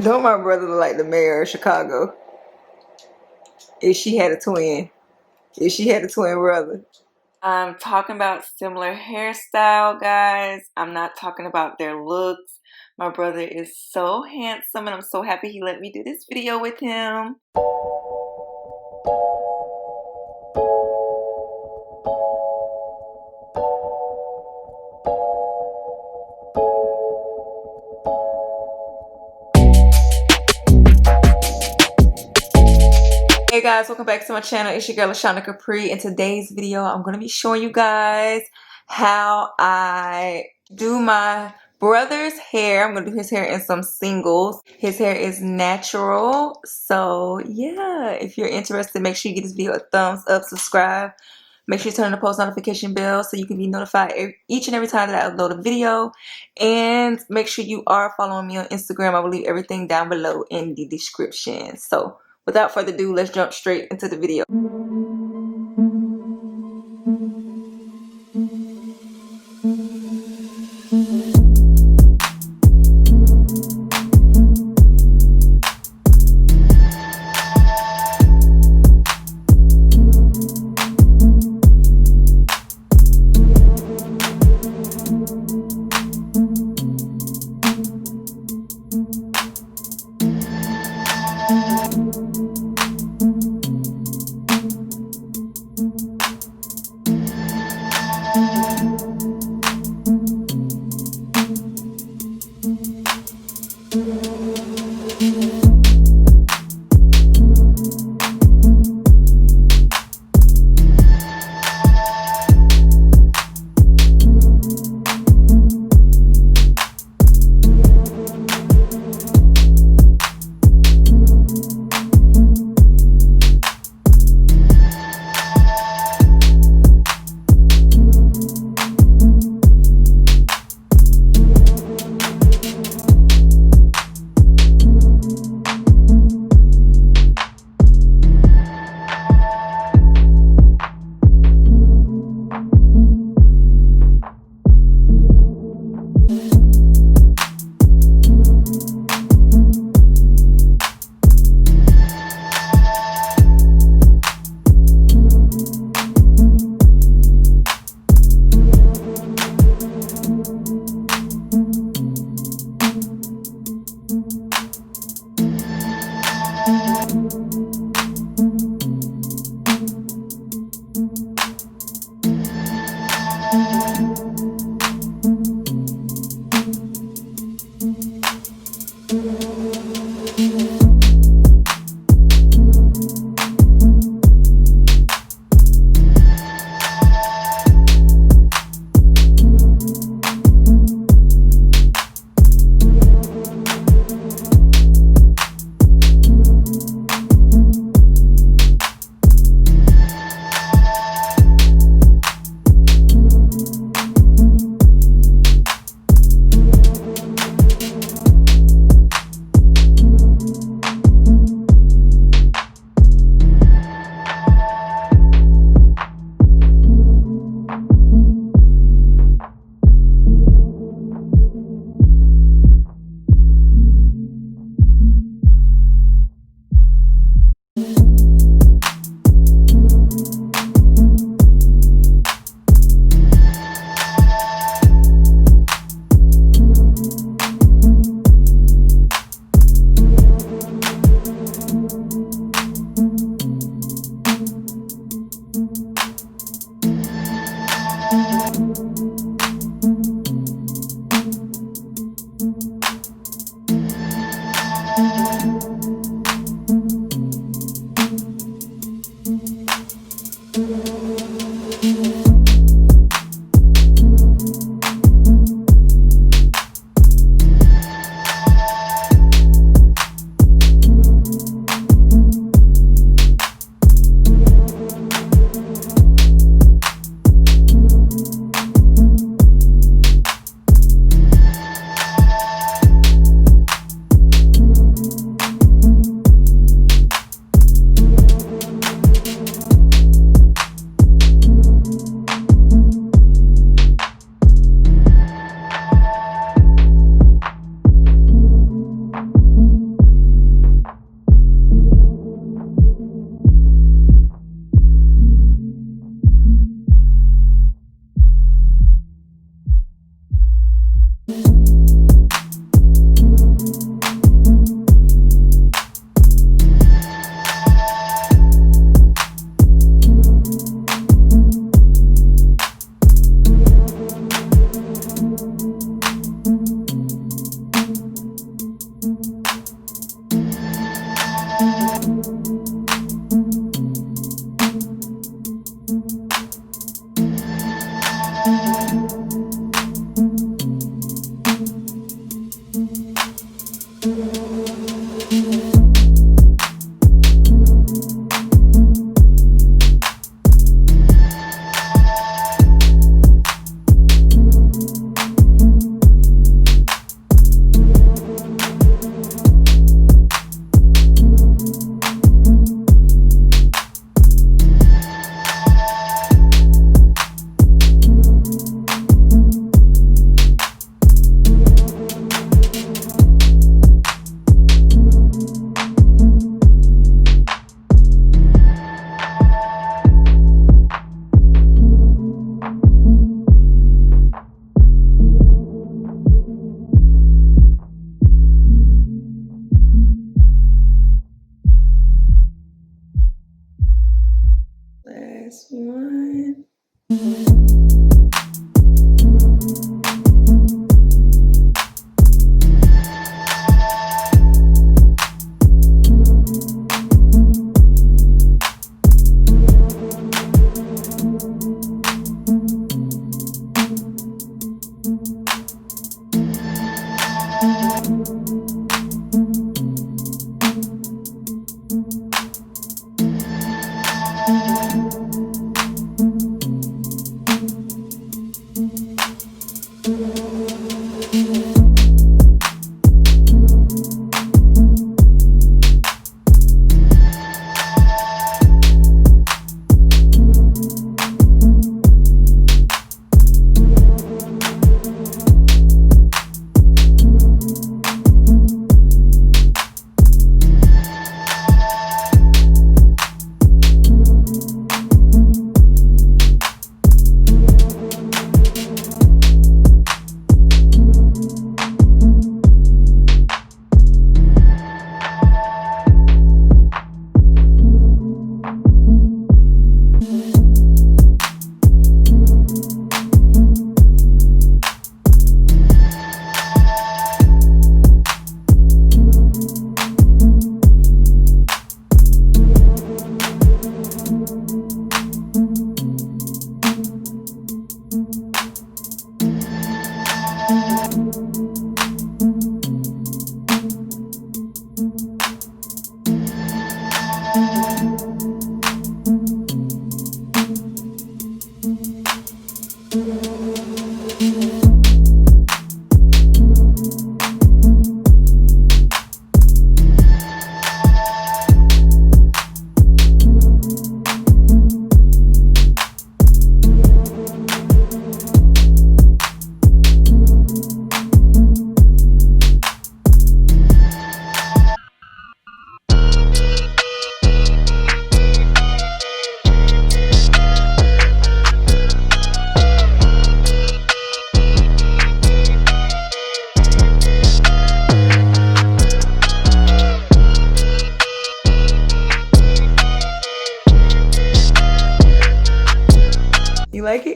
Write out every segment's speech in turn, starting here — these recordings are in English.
Don't my brother look like the mayor of Chicago? If she had a twin. If she had a twin brother. I'm talking about similar hairstyle, guys. I'm not talking about their looks. My brother is so handsome and I'm so happy he let me do this video with him. Hey guys, welcome back to my channel. It's your girl Lashonda Capri. In today's video, I'm going to be showing you guys how I do my brother's hair. I'm going to do his hair in some singles. His hair is natural. So yeah, if you're interested, make sure you give this video a thumbs up, subscribe. Make sure you turn on the post notification bell so you can be notified each and every time that I upload a video. And make sure you are following me on Instagram. I will leave everything down below in the description. So without further ado, let's jump straight into the video.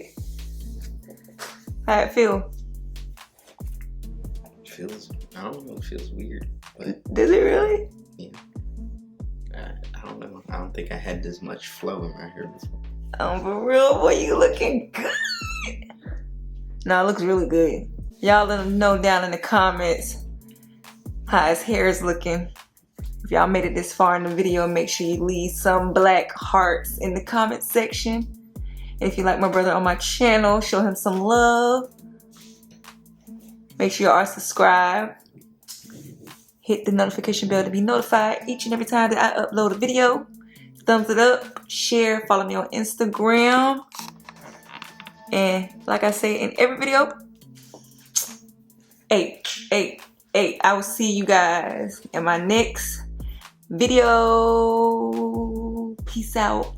it? How it feel? It feels, I don't know, it feels weird, but. Does it really? Yeah. I don't know. I don't think I had this much flow in my hair before. For real, boy, you looking good. No, it looks really good. Y'all let him know down in the comments how his hair is looking. If y'all made it this far in the video, make sure you leave some black hearts in the comment section. And if you like my brother on my channel, show him some love. Make sure you are subscribed. Hit the notification bell to be notified each and every time that I upload a video. Thumbs it up, share, follow me on Instagram. And like I say in every video, I will see you guys in my next video. Peace out.